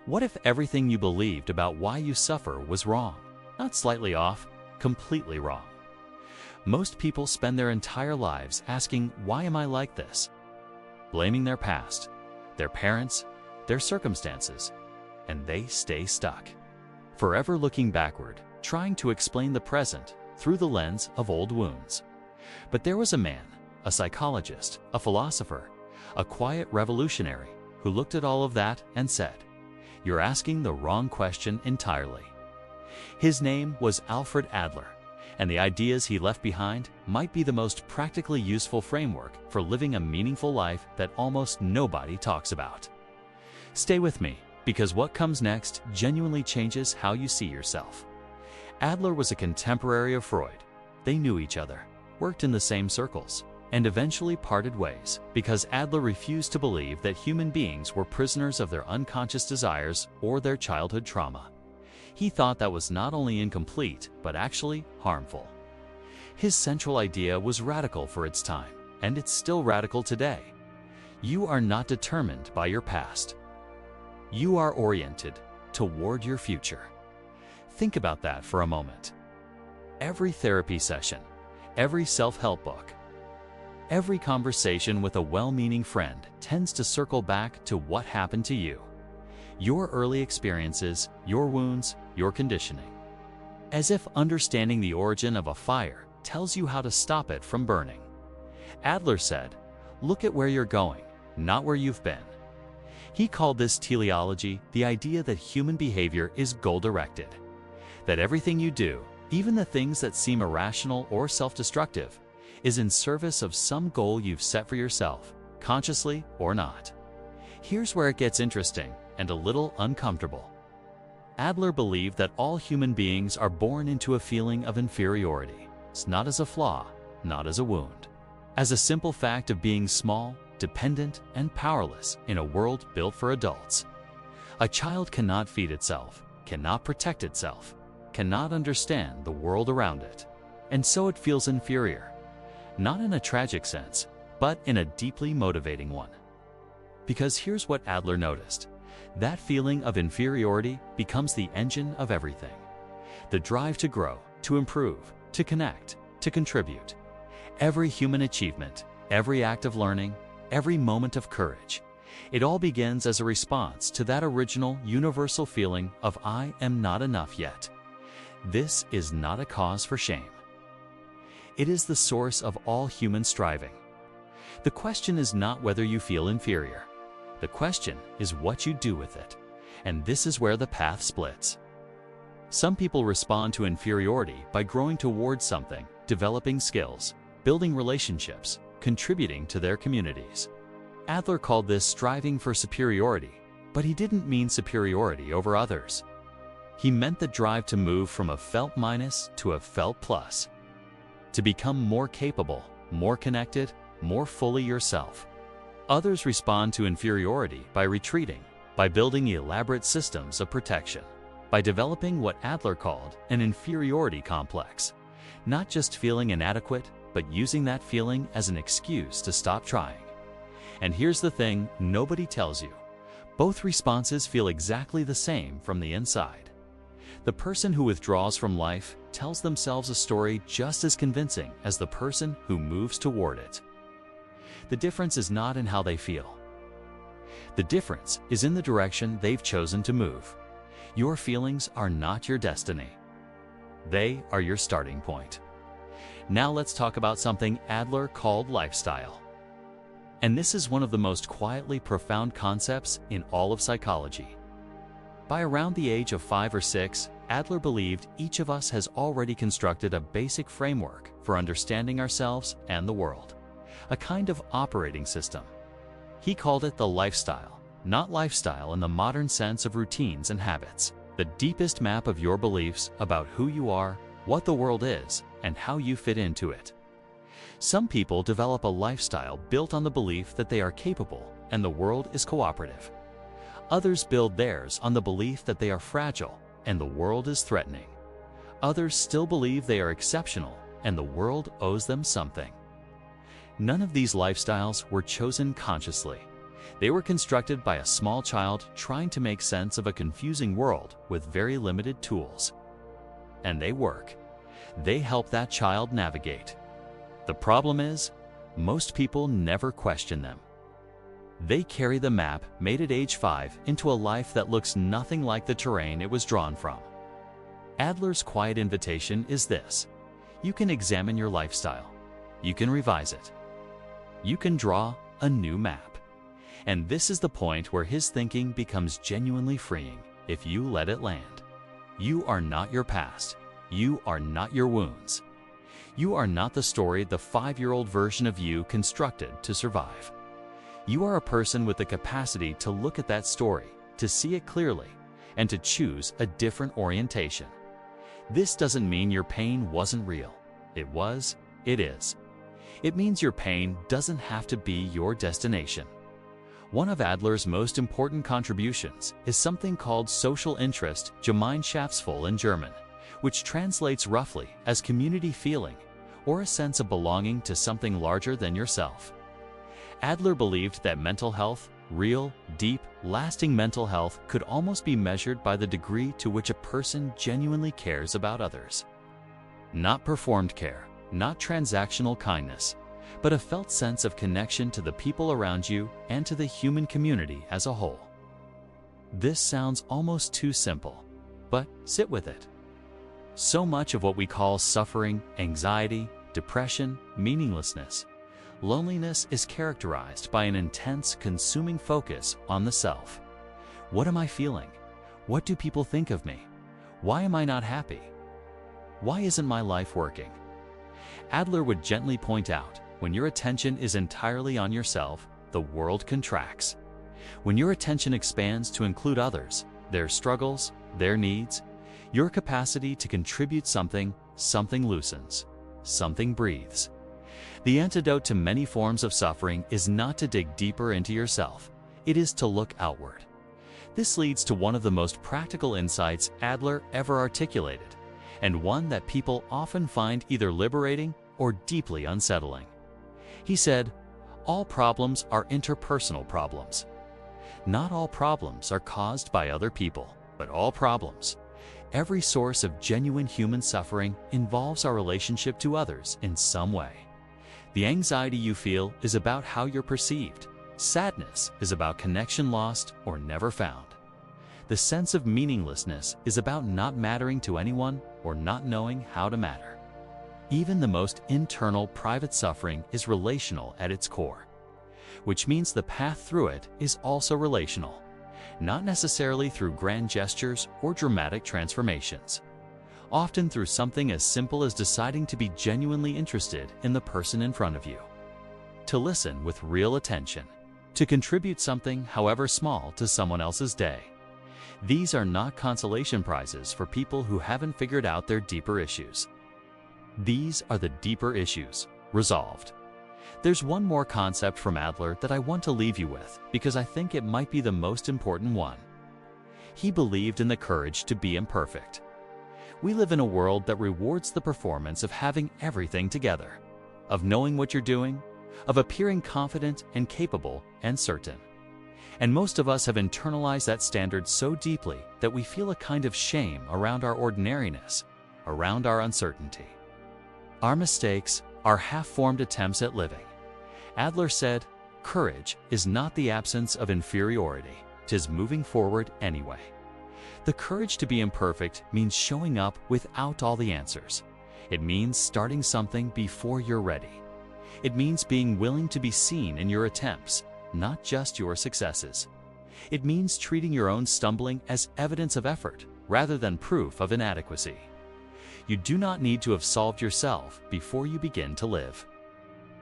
What if everything you believed about why you suffer was wrong? Not slightly off, completely wrong. Most people spend their entire lives asking, why am I like this? Blaming their past, their parents, their circumstances, and they stay stuck. Forever looking backward, trying to explain the present through the lens of old wounds. But there was a man, a psychologist, a philosopher, a quiet revolutionary who looked at all of that and said, "You're asking the wrong question entirely." His name was Alfred Adler, and the ideas he left behind might be the most practically useful framework for living a meaningful life that almost nobody talks about. Stay with me, because what comes next genuinely changes how you see yourself. Adler was a contemporary of Freud. They knew each other, worked in the same circles, and eventually parted ways because Adler refused to believe that human beings were prisoners of their unconscious desires or their childhood trauma. He thought that was not only incomplete, but actually harmful. His central idea was radical for its time, and it's still radical today. You are not determined by your past. You are oriented toward your future. Think about that for a moment. Every therapy session, every self-help book, every conversation with a well-meaning friend tends to circle back to what happened to you. Your early experiences, your wounds, your conditioning. As if understanding the origin of a fire tells you how to stop it from burning. Adler said, "Look at where you're going, not where you've been." He called this teleology the idea that human behavior is goal-directed. That everything you do, even the things that seem irrational or self-destructive, is in service of some goal you've set for yourself, consciously or not. Here's where it gets interesting and a little uncomfortable. Adler believed that all human beings are born into a feeling of inferiority. It's not as a flaw, not as a wound. As a simple fact of being small, dependent, and powerless in a world built for adults. A child cannot feed itself, cannot protect itself, cannot understand the world around it, and so it feels inferior. Not in a tragic sense, but in a deeply motivating one. Because here's what Adler noticed. That feeling of inferiority becomes the engine of everything. The drive to grow, to improve, to connect, to contribute. Every human achievement, every act of learning, every moment of courage. It all begins as a response to that original universal feeling of I am not enough yet. This is not a cause for shame. It is the source of all human striving. The question is not whether you feel inferior. The question is what you do with it. And this is where the path splits. Some people respond to inferiority by growing towards something, developing skills, building relationships, contributing to their communities. Adler called this striving for superiority, but he didn't mean superiority over others. He meant the drive to move from a felt minus to a felt plus, to become more capable, more connected, more fully yourself. Others respond to inferiority by retreating, by building elaborate systems of protection, by developing what Adler called an inferiority complex, not just feeling inadequate, but using that feeling as an excuse to stop trying. And here's the thing nobody tells you. Both responses feel exactly the same from the inside. The person who withdraws from life tells themselves a story just as convincing as the person who moves toward it. The difference is not in how they feel. The difference is in the direction they've chosen to move. Your feelings are not your destiny. They are your starting point. Now let's talk about something Adler called lifestyle. And this is one of the most quietly profound concepts in all of psychology. By around the age of 5 or 6, Adler believed each of us has already constructed a basic framework for understanding ourselves and the world, a kind of operating system. He called it the lifestyle, not lifestyle in the modern sense of routines and habits, the deepest map of your beliefs about who you are, what the world is, and how you fit into it. Some people develop a lifestyle built on the belief that they are capable and the world is cooperative. Others build theirs on the belief that they are fragile and the world is threatening. Others still believe they are exceptional and the world owes them something. None of these lifestyles were chosen consciously. They were constructed by a small child trying to make sense of a confusing world with very limited tools. And they work. They help that child navigate. The problem is, most people never question them. They carry the map made at age 5 into a life that looks nothing like the terrain it was drawn from. Adler's quiet invitation is this: you can examine your lifestyle. You can revise it. You can draw a new map. And this is the point where his thinking becomes genuinely freeing if you let it land. You are not your past. You are not your wounds. You are not the story the 5-year-old version of you constructed to survive. You are a person with the capacity to look at that story, to see it clearly, and to choose a different orientation. This doesn't mean your pain wasn't real. It was, it is. It means your pain doesn't have to be your destination. One of Adler's most important contributions is something called social interest Gemeinschaftsgefühl in German, which translates roughly as community feeling, or a sense of belonging to something larger than yourself. Adler believed that mental health, real, deep, lasting mental health, could almost be measured by the degree to which a person genuinely cares about others. Not performed care, not transactional kindness, but a felt sense of connection to the people around you and to the human community as a whole. This sounds almost too simple, but sit with it. So much of what we call suffering, anxiety, depression, meaninglessness, loneliness is characterized by an intense, consuming focus on the self. What am I feeling? What do people think of me? Why am I not happy? Why isn't my life working? Adler would gently point out, when your attention is entirely on yourself, the world contracts. When your attention expands to include others, their struggles, their needs, your capacity to contribute something loosens, something breathes. The antidote to many forms of suffering is not to dig deeper into yourself, it is to look outward. This leads to one of the most practical insights Adler ever articulated, and one that people often find either liberating or deeply unsettling. He said, all problems are interpersonal problems. Not all problems are caused by other people, but all problems, every source of genuine human suffering, involves our relationship to others in some way. The anxiety you feel is about how you're perceived. Sadness is about connection lost or never found. The sense of meaninglessness is about not mattering to anyone or not knowing how to matter. Even the most internal, private suffering is relational at its core, which means the path through it is also relational, not necessarily through grand gestures or dramatic transformations. Often through something as simple as deciding to be genuinely interested in the person in front of you, to listen with real attention, to contribute something, however small, to someone else's day. These are not consolation prizes for people who haven't figured out their deeper issues. These are the deeper issues, resolved. There's one more concept from Adler that I want to leave you with because I think it might be the most important one. He believed in the courage to be imperfect. We live in a world that rewards the performance of having everything together, of knowing what you're doing, of appearing confident and capable and certain. And most of us have internalized that standard so deeply that we feel a kind of shame around our ordinariness, around our uncertainty. Our mistakes, our half-formed attempts at living. Adler said, courage is not the absence of inferiority, 'tis moving forward anyway. The courage to be imperfect means showing up without all the answers. It means starting something before you're ready. It means being willing to be seen in your attempts, not just your successes. It means treating your own stumbling as evidence of effort rather than proof of inadequacy. You do not need to have solved yourself before you begin to live.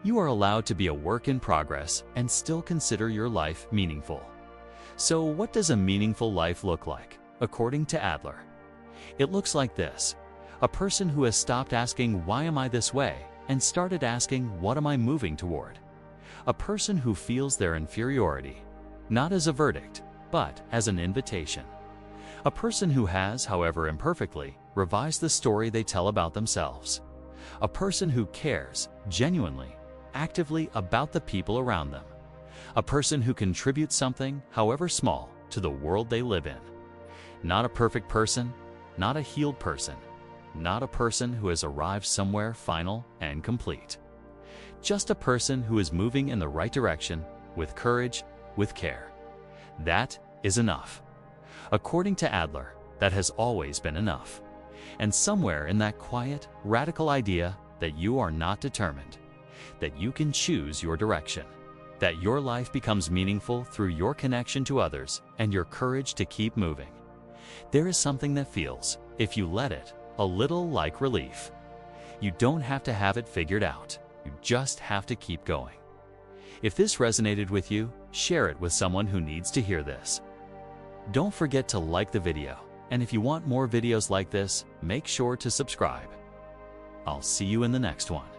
You are allowed to be a work in progress and still consider your life meaningful. So what does a meaningful life look like, according to Adler? It looks like this: a person who has stopped asking, why am I this way, and started asking, what am I moving toward? A person who feels their inferiority, not as a verdict, but as an invitation. A person who has, however imperfectly, revised the story they tell about themselves. A person who cares, genuinely, actively about the people around them. A person who contributes something, however small, to the world they live in. Not a perfect person, not a healed person, not a person who has arrived somewhere final and complete. Just a person who is moving in the right direction, with courage, with care. That is enough. According to Adler, that has always been enough. And somewhere in that quiet, radical idea that you are not determined, that you can choose your direction, that your life becomes meaningful through your connection to others and your courage to keep moving. There is something that feels, if you let it, a little like relief. You don't have to have it figured out. You just have to keep going. If this resonated with you, share it with someone who needs to hear this. Don't forget to like the video, and if you want more videos like this, make sure to subscribe. I'll see you in the next one.